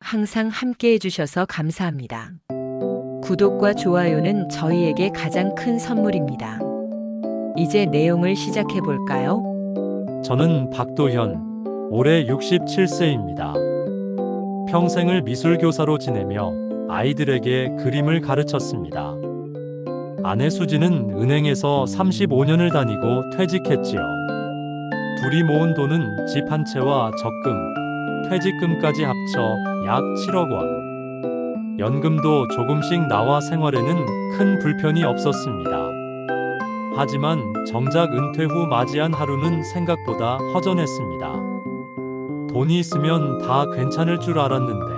항상 함께 해주셔서 감사합니다. 구독과 좋아요는 저희에게 가장 큰 선물입니다. 이제 내용을 시작해 볼까요? 저는 박도현, 올해 67세입니다. 평생을 미술교사로 지내며 아이들에게 그림을 가르쳤습니다. 아내 수지는 은행에서 35년을 다니고 퇴직했지요. 둘이 모은 돈은 집 한 채와 적금, 퇴직금까지 합쳐 약 7억 원. 연금도 조금씩 나와 생활에는 큰 불편이 없었습니다. 하지만 정작 은퇴 후 맞이한 하루는 생각보다 허전했습니다. 돈이 있으면 다 괜찮을 줄 알았는데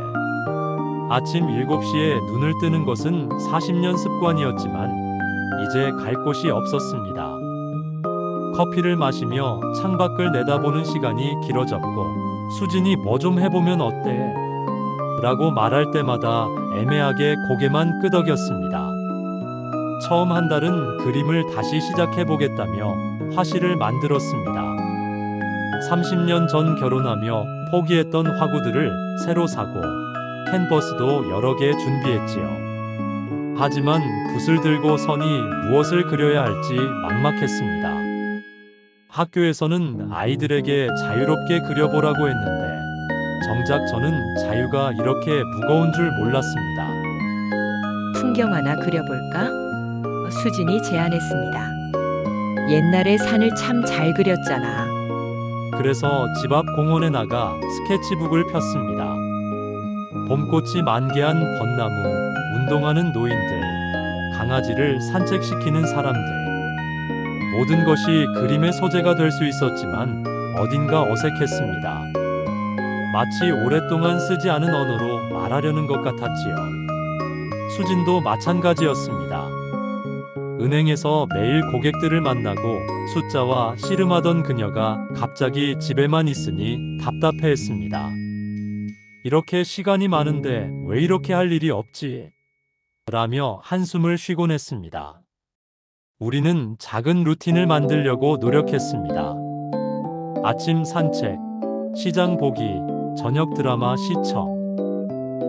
아침 7시에 눈을 뜨는 것은 40년 습관이었지만 이제 갈 곳이 없었습니다. 커피를 마시며 창밖을 내다보는 시간이 길어졌고 수진이 뭐 좀 해보면 어때? 라고 말할 때마다 애매하게 고개만 끄덕였습니다. 처음 한 달은 그림을 다시 시작해보겠다며 화실을 만들었습니다. 30년 전 결혼하며 포기했던 화구들을 새로 사고 캔버스도 여러 개 준비했지요. 하지만 붓을 들고 서니 무엇을 그려야 할지 막막했습니다. 학교에서는 아이들에게 자유롭게 그려보라고 했는데 정작 저는 자유가 이렇게 무거운 줄 몰랐습니다. 풍경 하나 그려볼까? 수진이 제안했습니다. 옛날에 산을 참 잘 그렸잖아. 그래서 집 앞 공원에 나가 스케치북을 폈습니다. 봄꽃이 만개한 벚나무, 운동하는 노인들, 강아지를 산책시키는 사람들. 모든 것이 그림의 소재가 될 수 있었지만 어딘가 어색했습니다. 마치 오랫동안 쓰지 않은 언어로 말하려는 것 같았지요. 수진도 마찬가지였습니다. 은행에서 매일 고객들을 만나고 숫자와 씨름하던 그녀가 갑자기 집에만 있으니 답답해했습니다. 이렇게 시간이 많은데 왜 이렇게 할 일이 없지? 라며 한숨을 쉬곤 했습니다. 우리는 작은 루틴을 만들려고 노력했습니다. 아침 산책, 시장 보기, 저녁 드라마 시청.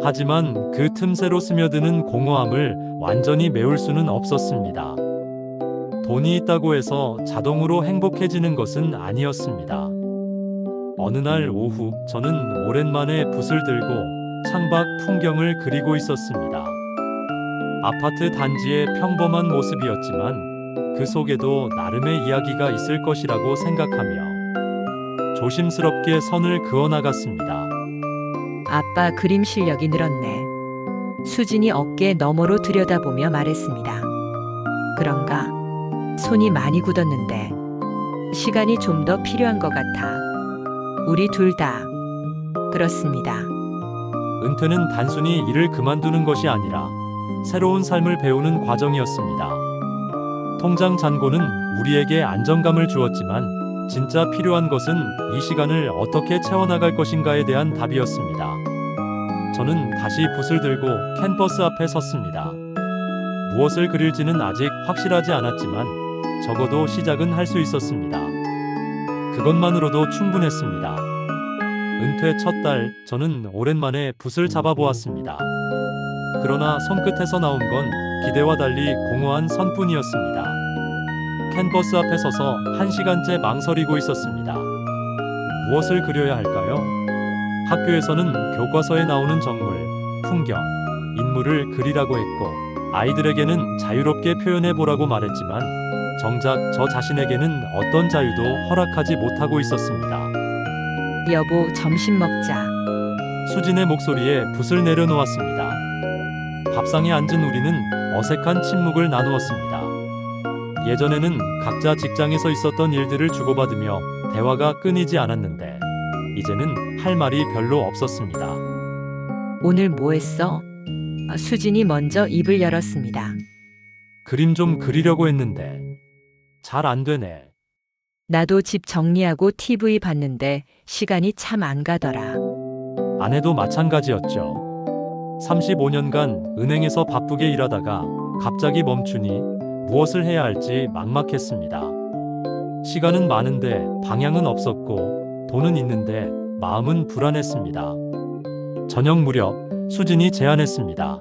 하지만 그 틈새로 스며드는 공허함을 완전히 메울 수는 없었습니다. 돈이 있다고 해서 자동으로 행복해지는 것은 아니었습니다. 어느 날 오후, 저는 오랜만에 붓을 들고 창밖 풍경을 그리고 있었습니다. 아파트 단지의 평범한 모습이었지만 그 속에도 나름의 이야기가 있을 것이라고 생각하며 조심스럽게 선을 그어 나갔습니다. 아빠 그림 실력이 늘었네. 수진이 어깨 너머로 들여다보며 말했습니다. 그런가? 손이 많이 굳었는데 시간이 좀 더 필요한 것 같아. 우리 둘 다 그렇습니다. 은퇴는 단순히 일을 그만두는 것이 아니라 새로운 삶을 배우는 과정이었습니다. 통장 잔고는 우리에게 안정감을 주었지만 진짜 필요한 것은 이 시간을 어떻게 채워나갈 것인가에 대한 답이었습니다. 저는 다시 붓을 들고 캔버스 앞에 섰습니다. 무엇을 그릴지는 아직 확실하지 않았지만 적어도 시작은 할 수 있었습니다. 그것만으로도 충분했습니다. 은퇴 첫 달, 저는 오랜만에 붓을 잡아보았습니다. 그러나 손끝에서 나온 건 기대와 달리 공허한 선뿐이었습니다. 캔버스 앞에 서서 1시간째 망설이고 있었습니다. 무엇을 그려야 할까요? 학교에서는 교과서에 나오는 정물, 풍경, 인물을 그리라고 했고 아이들에게는 자유롭게 표현해보라고 말했지만 정작 저 자신에게는 어떤 자유도 허락하지 못하고 있었습니다. 여보, 점심 먹자. 수진의 목소리에 붓을 내려놓았습니다. 밥상에 앉은 우리는 어색한 침묵을 나누었습니다. 예전에는 각자 직장에서 있었던 일들을 주고받으며 대화가 끊이지 않았는데 이제는 할 말이 별로 없었습니다. 오늘 뭐 했어? 수진이 먼저 입을 열었습니다. 그림 좀 그리려고 했는데 잘 안 되네. 나도 집 정리하고 TV 봤는데 시간이 참 안 가더라. 아내도 마찬가지였죠. 35년간 은행에서 바쁘게 일하다가 갑자기 멈추니 무엇을 해야 할지 막막했습니다. 시간은 많은데 방향은 없었고 돈은 있는데 마음은 불안했습니다. 저녁 무렵 수진이 제안했습니다.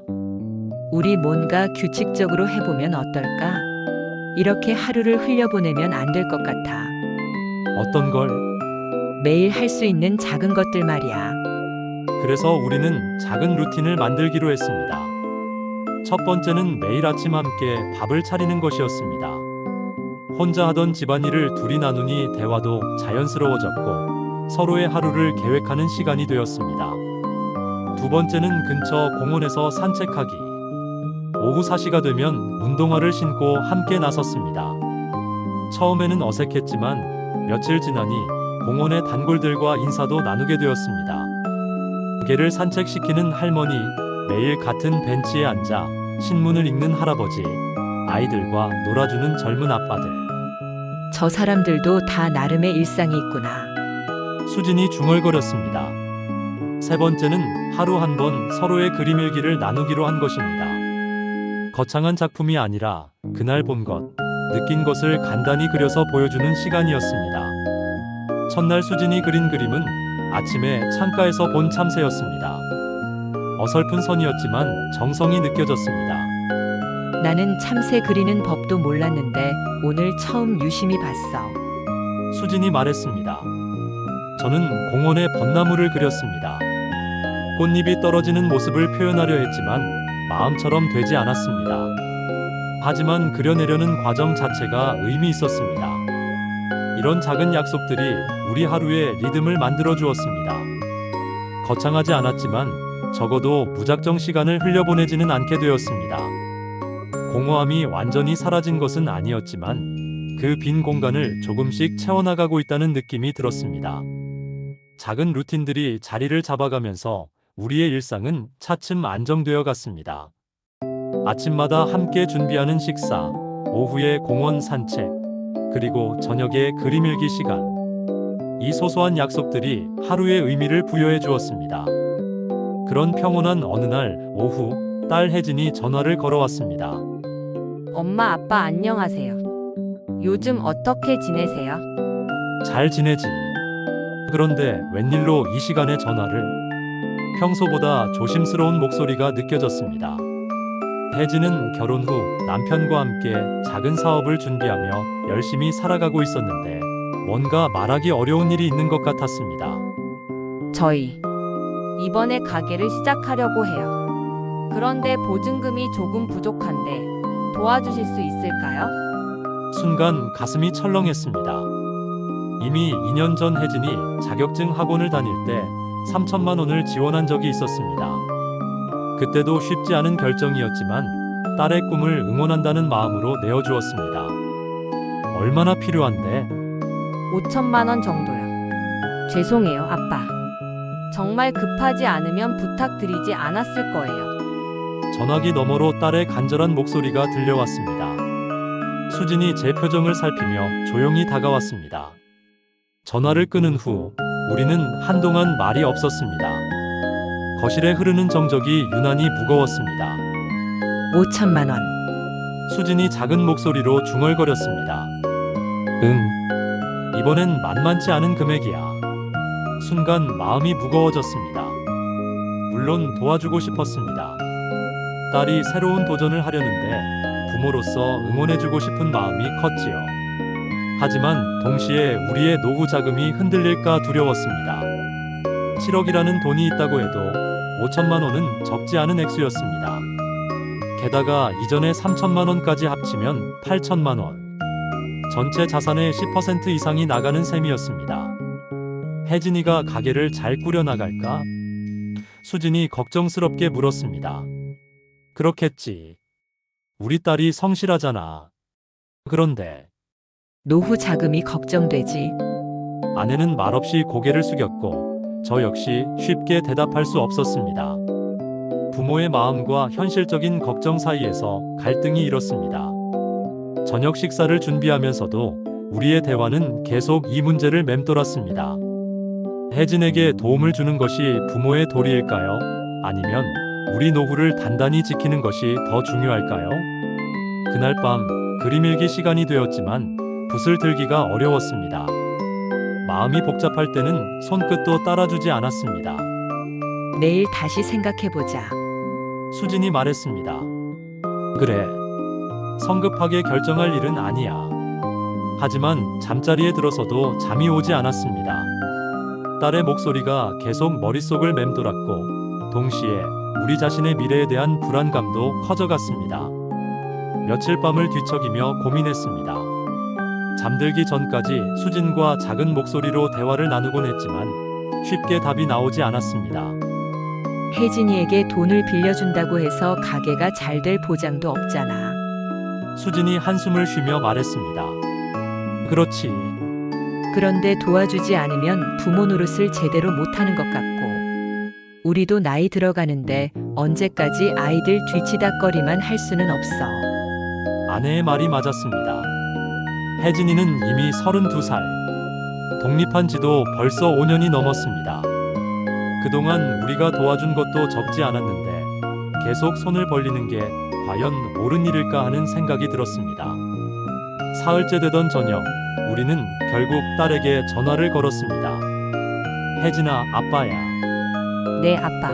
우리 뭔가 규칙적으로 해보면 어떨까? 이렇게 하루를 흘려보내면 안 될 것 같아. 어떤 걸? 매일 할 수 있는 작은 것들 말이야. 그래서 우리는 작은 루틴을 만들기로 했습니다. 첫 번째는 매일 아침 함께 밥을 차리는 것이었습니다. 혼자 하던 집안일을 둘이 나누니 대화도 자연스러워졌고 서로의 하루를 계획하는 시간이 되었습니다. 두 번째는 근처 공원에서 산책하기. 오후 4시가 되면 운동화를 신고 함께 나섰습니다. 처음에는 어색했지만 며칠 지나니 공원의 단골들과 인사도 나누게 되었습니다. 개를 산책시키는 할머니, 매일 같은 벤치에 앉아 신문을 읽는 할아버지, 아이들과 놀아주는 젊은 아빠들. 저 사람들도 다 나름의 일상이 있구나. 수진이 중얼거렸습니다. 세 번째는 하루 한 번 서로의 그림 일기를 나누기로 한 것입니다. 거창한 작품이 아니라 그날 본 것, 느낀 것을 간단히 그려서 보여주는 시간이었습니다. 첫날 수진이 그린 그림은 아침에 창가에서 본 참새였습니다. 어설픈 선이었지만 정성이 느껴졌습니다. 나는 참새 그리는 법도 몰랐는데 오늘 처음 유심히 봤어. 수진이 말했습니다. 저는 공원의 벚나무를 그렸습니다. 꽃잎이 떨어지는 모습을 표현하려 했지만 마음처럼 되지 않았습니다. 하지만 그려내려는 과정 자체가 의미 있었습니다. 이런 작은 약속들이 우리 하루의 리듬을 만들어 주었습니다. 거창하지 않았지만 적어도 무작정 시간을 흘려보내지는 않게 되었습니다. 공허함이 완전히 사라진 것은 아니었지만 그 빈 공간을 조금씩 채워나가고 있다는 느낌이 들었습니다. 작은 루틴들이 자리를 잡아가면서 우리의 일상은 차츰 안정되어 갔습니다. 아침마다 함께 준비하는 식사, 오후에 공원 산책, 그리고 저녁에 그림 일기 시간. 이 소소한 약속들이 하루의 의미를 부여해 주었습니다. 그런 평온한 어느 날 오후, 딸 혜진이 전화를 걸어왔습니다. 엄마, 아빠 안녕하세요. 요즘 어떻게 지내세요? 잘 지내지? 그런데 웬일로 이 시간에 전화를? 평소보다 조심스러운 목소리가 느껴졌습니다. 혜진은 결혼 후 남편과 함께 작은 사업을 준비하며 열심히 살아가고 있었는데 뭔가 말하기 어려운 일이 있는 것 같았습니다. 저희 이번에 가게를 시작하려고 해요. 그런데 보증금이 조금 부족한데 도와주실 수 있을까요? 순간 가슴이 철렁했습니다. 이미 2년 전 혜진이 자격증 학원을 다닐 때 3천만 원을 지원한 적이 있었습니다. 그때도 쉽지 않은 결정이었지만 딸의 꿈을 응원한다는 마음으로 내어주었습니다. 얼마나 필요한데? 5천만 원 정도요. 죄송해요, 아빠. 정말 급하지 않으면 부탁드리지 않았을 거예요. 전화기 너머로 딸의 간절한 목소리가 들려왔습니다. 수진이 제 표정을 살피며 조용히 다가왔습니다. 전화를 끊은 후 우리는 한동안 말이 없었습니다. 거실에 흐르는 정적이 유난히 무거웠습니다. 5천만 원. 수진이 작은 목소리로 중얼거렸습니다. 이번엔 만만치 않은 금액이야. 순간 마음이 무거워졌습니다. 물론 도와주고 싶었습니다. 딸이 새로운 도전을 하려는데 부모로서 응원해주고 싶은 마음이 컸지요. 하지만 동시에 우리의 노후 자금이 흔들릴까 두려웠습니다. 7억이라는 돈이 있다고 해도 5천만 원은 적지 않은 액수였습니다. 게다가 이전에 3천만 원까지 합치면 8천만 원. 전체 자산의 10% 이상이 나가는 셈이었습니다. 혜진이가 가게를 잘 꾸려나갈까? 수진이 걱정스럽게 물었습니다. 그렇겠지. 우리 딸이 성실하잖아. 그런데 노후 자금이 걱정되지. 아내는 말없이 고개를 숙였고 저 역시 쉽게 대답할 수 없었습니다. 부모의 마음과 현실적인 걱정 사이에서 갈등이 일었습니다. 저녁 식사를 준비하면서도 우리의 대화는 계속 이 문제를 맴돌았습니다. 혜진에게 도움을 주는 것이 부모의 도리일까요? 아니면 우리 노후를 단단히 지키는 것이 더 중요할까요? 그날 밤 그림 일기 시간이 되었지만 붓을 들기가 어려웠습니다. 마음이 복잡할 때는 손끝도 따라주지 않았습니다. 내일 다시 생각해보자. 수진이 말했습니다. 그래. 성급하게 결정할 일은 아니야. 하지만 잠자리에 들어서도 잠이 오지 않았습니다. 딸의 목소리가 계속 머릿속을 맴돌았고 동시에 우리 자신의 미래에 대한 불안감도 커져갔습니다. 며칠 밤을 뒤척이며 고민했습니다. 잠들기 전까지 수진과 작은 목소리로 대화를 나누곤 했지만 쉽게 답이 나오지 않았습니다. 혜진이에게 돈을 빌려준다고 해서 가게가 잘 될 보장도 없잖아. 수진이 한숨을 쉬며 말했습니다. 그렇지. 그런데 도와주지 않으면 부모 노릇을 제대로 못하는 것 같고, 우리도 나이 들어가는데 언제까지 아이들 뒤치다꺼리만 할 수는 없어. 아내의 말이 맞았습니다. 혜진이는 이미 32살. 독립한 지도 벌써 5년이 넘었습니다. 그동안 우리가 도와준 것도 적지 않았는데 계속 손을 벌리는 게 과연 옳은 일일까 하는 생각이 들었습니다. 사흘째 되던 저녁, 우리는 결국 딸에게 전화를 걸었습니다. 혜진아, 아빠야. 네, 아빠.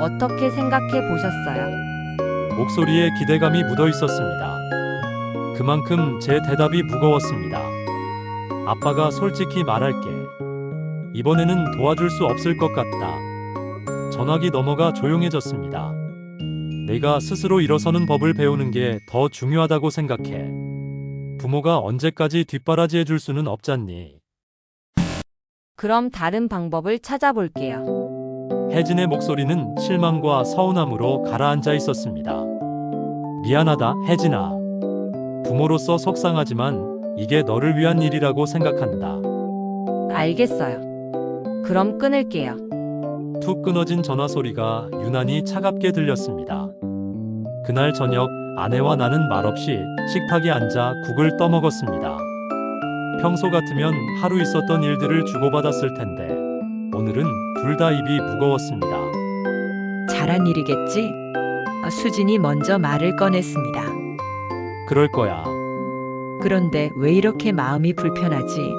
어떻게 생각해 보셨어요? 목소리에 기대감이 묻어 있었습니다. 그만큼 제 대답이 무거웠습니다. 아빠가 솔직히 말할게. 이번에는 도와줄 수 없을 것 같다. 전화기 넘어가 조용해졌습니다. 내가 스스로 일어서는 법을 배우는 게 더 중요하다고 생각해. 부모가 언제까지 뒷바라지해 줄 수는 없잖니. 그럼 다른 방법을 찾아볼게요. 혜진의 목소리는 실망과 서운함으로 가라앉아 있었습니다. 미안하다, 혜진아. 부모로서 속상하지만 이게 너를 위한 일이라고 생각한다. 알겠어요. 그럼 끊을게요. 툭 끊어진 전화 소리가 유난히 차갑게 들렸습니다. 그날 저녁 아내와 나는 말없이 식탁에 앉아 국을 떠먹었습니다. 평소 같으면 하루 있었던 일들을 주고받았을 텐데 오늘은 둘 다 입이 무거웠습니다. 잘한 일이겠지? 수진이 먼저 말을 꺼냈습니다. 그럴 거야. 그런데 왜 이렇게 마음이 불편하지?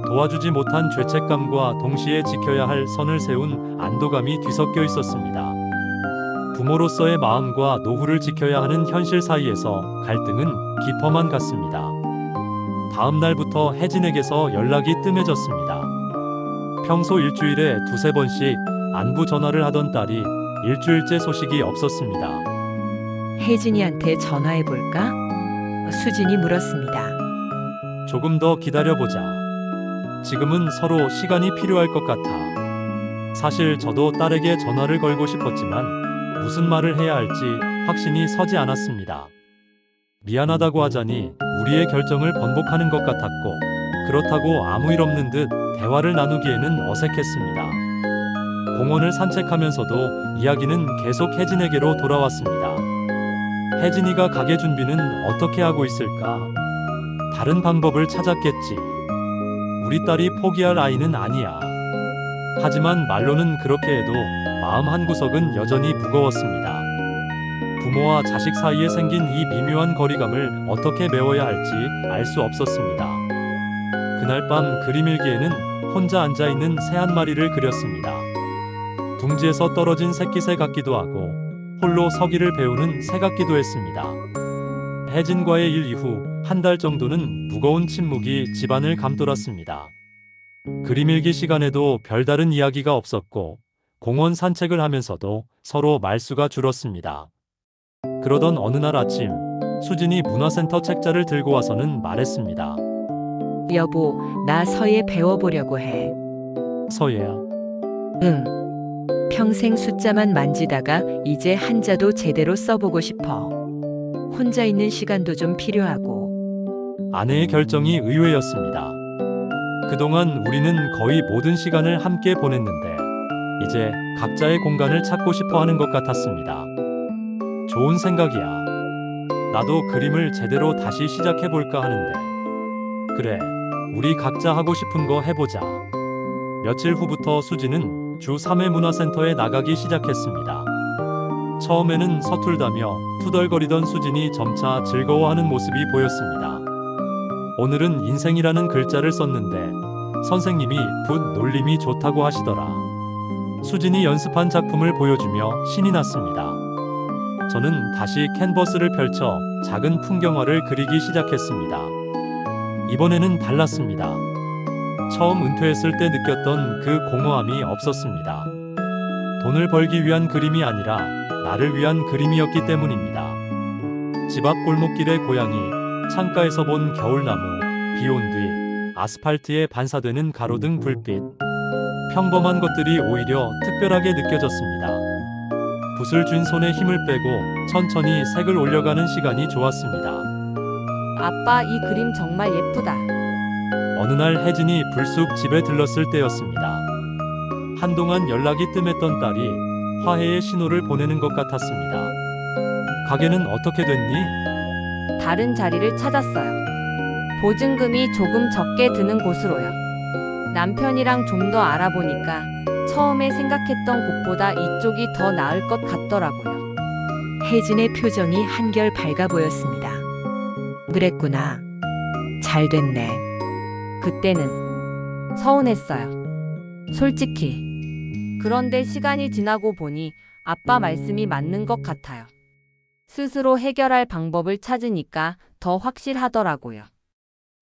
도와주지 못한 죄책감과 동시에 지켜야 할 선을 세운 안도감이 뒤섞여 있었습니다. 부모로서의 마음과 노후를 지켜야 하는 현실 사이에서 갈등은 깊어만 갔습니다. 다음 날부터 혜진에게서 연락이 뜸해졌습니다. 평소 일주일에 두세 번씩 안부 전화를 하던 딸이 일주일째 소식이 없었습니다. 혜진이한테 전화해볼까? 수진이 물었습니다. 조금 더 기다려보자. 지금은 서로 시간이 필요할 것 같아. 사실 저도 딸에게 전화를 걸고 싶었지만 무슨 말을 해야 할지 확신이 서지 않았습니다. 미안하다고 하자니 우리의 결정을 번복하는 것 같았고 그렇다고 아무 일 없는 듯 대화를 나누기에는 어색했습니다. 공원을 산책하면서도 이야기는 계속 혜진에게로 돌아왔습니다. 혜진이가 가게 준비는 어떻게 하고 있을까? 다른 방법을 찾았겠지. 우리 딸이 포기할 아이는 아니야. 하지만 말로는 그렇게 해도 마음 한구석은 여전히 무거웠습니다. 부모와 자식 사이에 생긴 이 미묘한 거리감을 어떻게 메워야 할지 알 수 없었습니다. 그날 밤 그림일기에는 혼자 앉아있는 새 한 마리를 그렸습니다. 둥지에서 떨어진 새끼새 같기도 하고 홀로 서기를 배우는 새 같기도 했습니다. 혜진과의 일 이후 한 달 정도는 무거운 침묵이 집안을 감돌았습니다. 그림일기 시간에도 별다른 이야기가 없었고 공원 산책을 하면서도 서로 말수가 줄었습니다. 그러던 어느 날 아침 수진이 문화센터 책자를 들고 와서는 말했습니다. 여보, 나 서예 배워보려고 해. 서예야. 응. 평생 숫자만 만지다가 이제 한자도 제대로 써보고 싶어. 혼자 있는 시간도 좀 필요하고. 아내의 결정이 의외였습니다. 그동안 우리는 거의 모든 시간을 함께 보냈는데 이제 각자의 공간을 찾고 싶어 하는 것 같았습니다. 좋은 생각이야. 나도 그림을 제대로 다시 시작해볼까 하는데. 그래, 우리 각자 하고 싶은 거 해보자. 며칠 후부터 수지는 주 3회 문화센터에 나가기 시작했습니다. 처음에는 서툴다며 투덜거리던 수진이 점차 즐거워하는 모습이 보였습니다. 오늘은 인생이라는 글자를 썼는데 선생님이 붓 놀림이 좋다고 하시더라. 수진이 연습한 작품을 보여주며 신이 났습니다. 저는 다시 캔버스를 펼쳐 작은 풍경화를 그리기 시작했습니다. 이번에는 달랐습니다. 처음 은퇴했을 때 느꼈던 그 공허함이 없었습니다. 돈을 벌기 위한 그림이 아니라 나를 위한 그림이었기 때문입니다. 집 앞 골목길의 고양이, 창가에서 본 겨울나무, 비 온 뒤 아스팔트에 반사되는 가로등 불빛. 평범한 것들이 오히려 특별하게 느껴졌습니다. 붓을 쥔 손에 힘을 빼고 천천히 색을 올려가는 시간이 좋았습니다. 아빠, 이 그림 정말 예쁘다. 어느 날 혜진이 불쑥 집에 들렀을 때였습니다. 한동안 연락이 뜸했던 딸이 화해의 신호를 보내는 것 같았습니다. 가게는 어떻게 됐니? 다른 자리를 찾았어요. 보증금이 조금 적게 드는 곳으로요. 남편이랑 좀 더 알아보니까 처음에 생각했던 곳보다 이쪽이 더 나을 것 같더라고요. 혜진의 표정이 한결 밝아 보였습니다. 그랬구나. 잘 됐네. 그때는 서운했어요. 솔직히. 그런데 시간이 지나고 보니 아빠 말씀이 맞는 것 같아요. 스스로 해결할 방법을 찾으니까 더 확실하더라고요.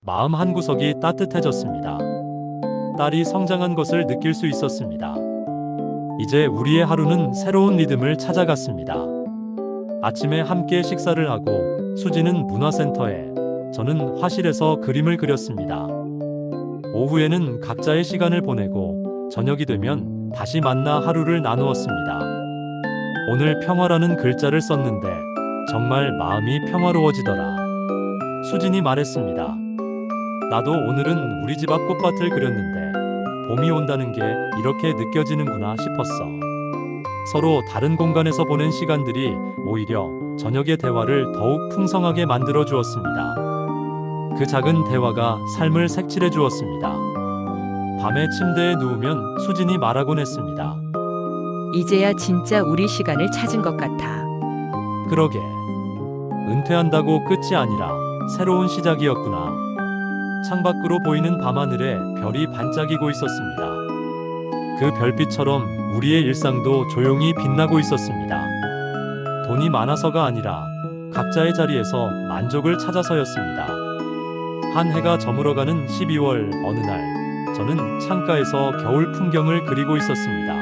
마음 한구석이 따뜻해졌습니다. 딸이 성장한 것을 느낄 수 있었습니다. 이제 우리의 하루는 새로운 리듬을 찾아갔습니다. 아침에 함께 식사를 하고 수지는 문화센터에, 저는 화실에서 그림을 그렸습니다. 오후에는 각자의 시간을 보내고 저녁이 되면 다시 만나 하루를 나누었습니다. 오늘 평화라는 글자를 썼는데 정말 마음이 평화로워지더라. 수진이 말했습니다. 나도 오늘은 우리 집 앞 꽃밭을 그렸는데 봄이 온다는 게 이렇게 느껴지는구나 싶었어. 서로 다른 공간에서 보낸 시간들이 오히려 저녁의 대화를 더욱 풍성하게 만들어 주었습니다. 그 작은 대화가 삶을 색칠해 주었습니다. 밤에 침대에 누우면 수진이 말하곤 했습니다. 이제야 진짜 우리 시간을 찾은 것 같아. 그러게. 은퇴한다고 끝이 아니라 새로운 시작이었구나. 창밖으로 보이는 밤하늘에 별이 반짝이고 있었습니다. 그 별빛처럼 우리의 일상도 조용히 빛나고 있었습니다. 돈이 많아서가 아니라 각자의 자리에서 만족을 찾아서였습니다. 한 해가 저물어가는 12월 어느 날, 저는 창가에서 겨울 풍경을 그리고 있었습니다.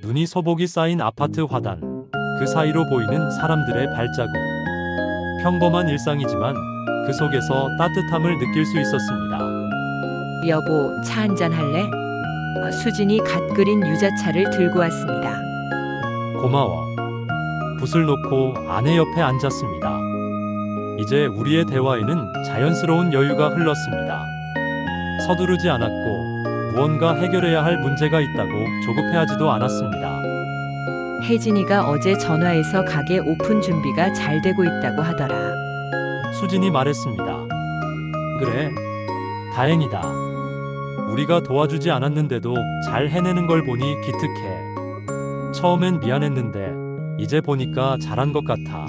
눈이 소복이 쌓인 아파트 화단, 그 사이로 보이는 사람들의 발자국. 평범한 일상이지만 그 속에서 따뜻함을 느낄 수 있었습니다. 여보, 차 한잔 할래? 수진이 갓 끓인 유자차를 들고 왔습니다. 고마워. 붓을 놓고 아내 옆에 앉았습니다. 이제 우리의 대화에는 자연스러운 여유가 흘렀습니다. 서두르지 않았고 무언가 해결해야 할 문제가 있다고 조급해하지도 않았습니다. 혜진이가 어제 전화해서 가게 오픈 준비가 잘 되고 있다고 하더라. 수진이 말했습니다. 그래, 다행이다. 우리가 도와주지 않았는데도 잘 해내는 걸 보니 기특해. 처음엔 미안했는데 이제 보니까 잘한 것 같아.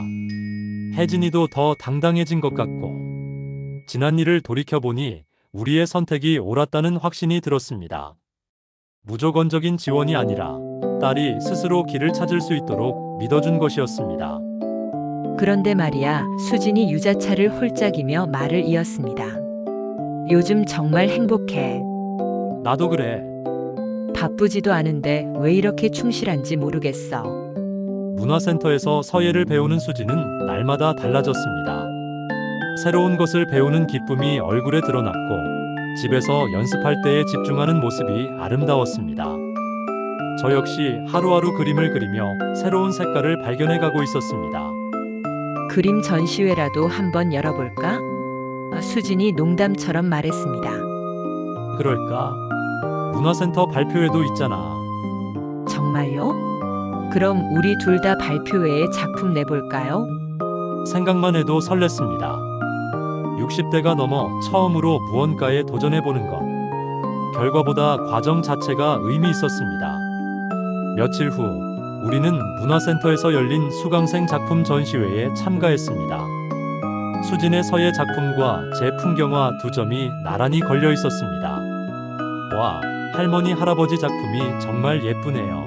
혜진이도 더 당당해진 것 같고, 지난 일을 돌이켜보니 우리의 선택이 옳았다는 확신이 들었습니다. 무조건적인 지원이 아니라 딸이 스스로 길을 찾을 수 있도록 믿어준 것이었습니다. 그런데 말이야, 수진이 유자차를 홀짝이며 말을 이었습니다. 요즘 정말 행복해. 나도 그래. 바쁘지도 않은데 왜 이렇게 충실한지 모르겠어. 문화센터에서 서예를 배우는 수지는 날마다 달라졌습니다. 새로운 것을 배우는 기쁨이 얼굴에 드러났고, 집에서 연습할 때에 집중하는 모습이 아름다웠습니다. 저 역시 하루하루 그림을 그리며 새로운 색깔을 발견해가고 있었습니다. 그림 전시회라도 한번 열어볼까? 수진이 농담처럼 말했습니다. 그럴까? 문화센터 발표회도 있잖아. 정말요? 그럼 우리 둘 다 발표회에 작품 내볼까요? 생각만 해도 설렜습니다. 60대가 넘어 처음으로 무언가에 도전해보는 것. 결과보다 과정 자체가 의미 있었습니다. 며칠 후, 우리는 문화센터에서 열린 수강생 작품 전시회에 참가했습니다. 수진의 서예 작품과 제 풍경화 두 점이 나란히 걸려 있었습니다. 와, 할머니 할아버지 작품이 정말 예쁘네요.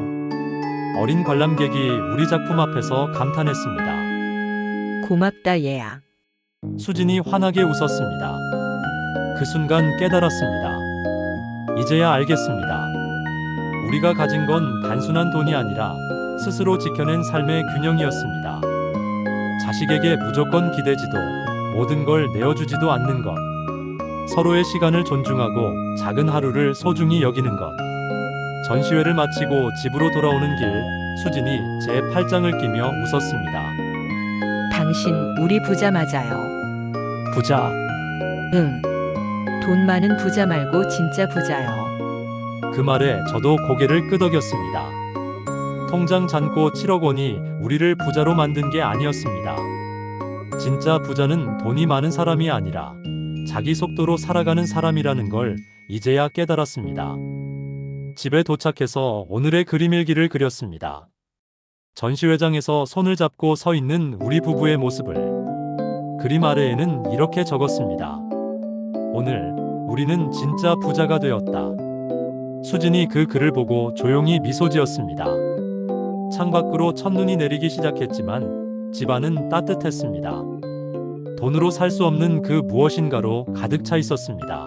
어린 관람객이 우리 작품 앞에서 감탄했습니다. 고맙다 얘야. 수진이 환하게 웃었습니다. 그 순간 깨달았습니다. 이제야 알겠습니다. 우리가 가진 건 단순한 돈이 아니라 스스로 지켜낸 삶의 균형이었습니다. 자식에게 무조건 기대지도 모든 걸 내어주지도 않는 것. 서로의 시간을 존중하고 작은 하루를 소중히 여기는 것. 전시회를 마치고 집으로 돌아오는 길, 수진이 제 팔짱을 끼며 웃었습니다. 당신 우리 부자 맞아요. 부자, 응. 돈 많은 부자 말고 진짜 부자요. 그 말에 저도 고개를 끄덕였습니다. 통장 잔고 7억 원이 우리를 부자로 만든 게 아니었습니다. 진짜 부자는 돈이 많은 사람이 아니라 자기 속도로 살아가는 사람이라는 걸 이제야 깨달았습니다. 집에 도착해서 오늘의 그림 일기를 그렸습니다. 전시회장에서 손을 잡고 서 있는 우리 부부의 모습을. 그림 아래에는 이렇게 적었습니다. 오늘 우리는 진짜 부자가 되었다. 수진이 그 글을 보고 조용히 미소 지었습니다. 창밖으로 첫눈이 내리기 시작했지만 집안은 따뜻했습니다. 돈으로 살 수 없는 그 무엇인가로 가득 차 있었습니다.